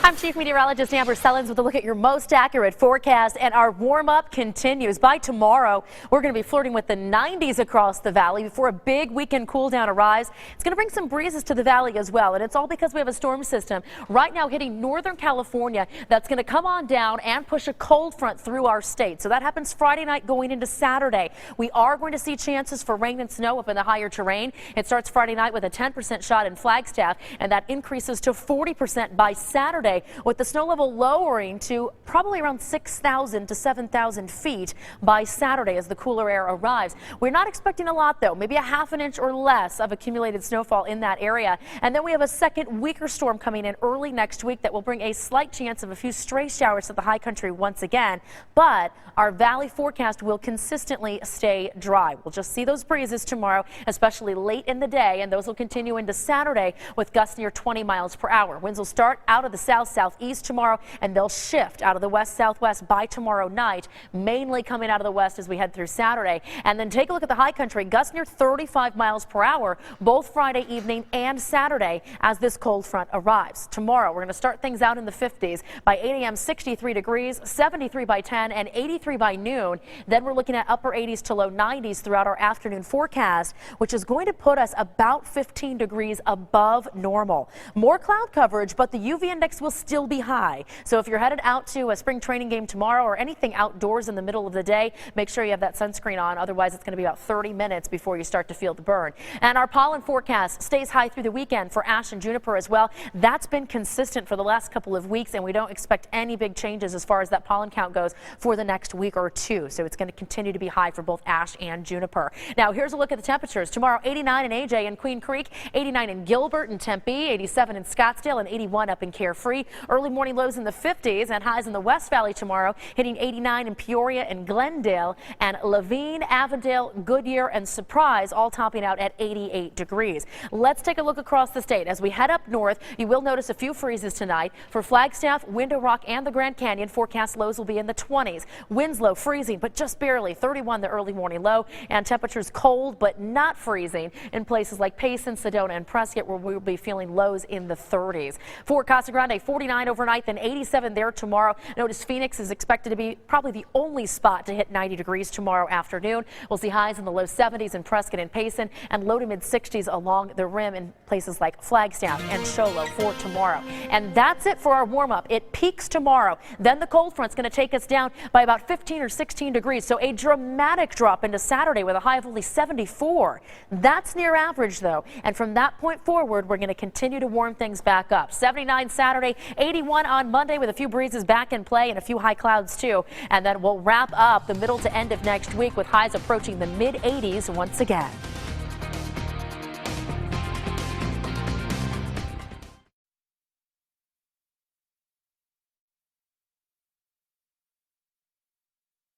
I'm Chief Meteorologist Amber Sellens with a look at your most accurate forecast, and our warm-up continues. By tomorrow, we're going to be flirting with the 90s across the valley before a big weekend cool down arrives. It's going to bring some breezes to the valley as well, and it's all because we have a storm system right now hitting northern California that's going to come on down and push a cold front through our state. So that happens Friday night going into Saturday. We are going to see chances for rain and snow up in the higher terrain. It starts Friday night with a 10% shot in Flagstaff, and that increases to 40% by Saturday, with the snow level lowering to probably around 6,000 to 7,000 feet by Saturday as the cooler air arrives. We're not expecting a lot, though, maybe a half an inch or less of accumulated snowfall in that area. And then we have a second weaker storm coming in early next week that will bring a slight chance of a few stray showers to the high country once again. But our valley forecast will consistently stay dry. We'll just see those breezes tomorrow, especially late in the day, and those will continue into Saturday with gusts near 20 miles per hour. Winds will start out of the southeast tomorrow, and they'll shift out of the west-southwest by tomorrow night, mainly coming out of the west as we head through Saturday. And then take a look at the high country. Gusts near 35 miles per hour both Friday evening and Saturday as this cold front arrives. Tomorrow, we're going to start things out in the 50s. By 8 a.m., 63 degrees, 73 by 10, and 83 by noon. Then we're looking at upper 80s to low 90s throughout our afternoon forecast, which is going to put us about 15 degrees above normal. More cloud coverage, but the UV index will still be high. So if you're headed out to a spring training game tomorrow or anything outdoors in the middle of the day, make sure you have that sunscreen on. Otherwise, it's going to be about 30 minutes before you start to feel the burn. And our pollen forecast stays high through the weekend for ash and juniper as well. That's been consistent for the last couple of weeks, and we don't expect any big changes as far as that pollen count goes for the next week or two. So it's going to continue to be high for both ash and juniper. Now, here's a look at the temperatures. Tomorrow, 89 in AJ and Queen Creek, 89 in Gilbert and Tempe, 87 in Scottsdale, and 81 up in Carefree. Early morning lows in the 50s and highs in the West Valley tomorrow, hitting 89 in Peoria and Glendale, and Levine, Avondale, Goodyear, and Surprise all topping out at 88 degrees. Let's take a look across the state. As we head up north, you will notice a few freezes tonight. For Flagstaff, Window Rock, and the Grand Canyon, forecast lows will be in the 20s. Winslow freezing, but just barely, 31 the early morning low, and temperatures cold but not freezing in places like Payson, Sedona, and Prescott, where we will be feeling lows in the 30s. For Casa Grande, 49 overnight, then 87 there tomorrow. Notice Phoenix is expected to be probably the only spot to hit 90 degrees tomorrow afternoon. We'll see highs in the low 70s in Prescott and Payson, and low to mid 60s along the rim in places like Flagstaff and Show Low for tomorrow. And that's it for our warm-up. It peaks tomorrow. Then the cold front's going to take us down by about 15 or 16 degrees. So a dramatic drop into Saturday with a high of only 74. That's near average, though. And from that point forward, we're going to continue to warm things back up. 79 Saturday, 81 on Monday with a few breezes back in play and a few high clouds, too. And then we'll wrap up the middle to end of next week with highs approaching the mid 80s once again.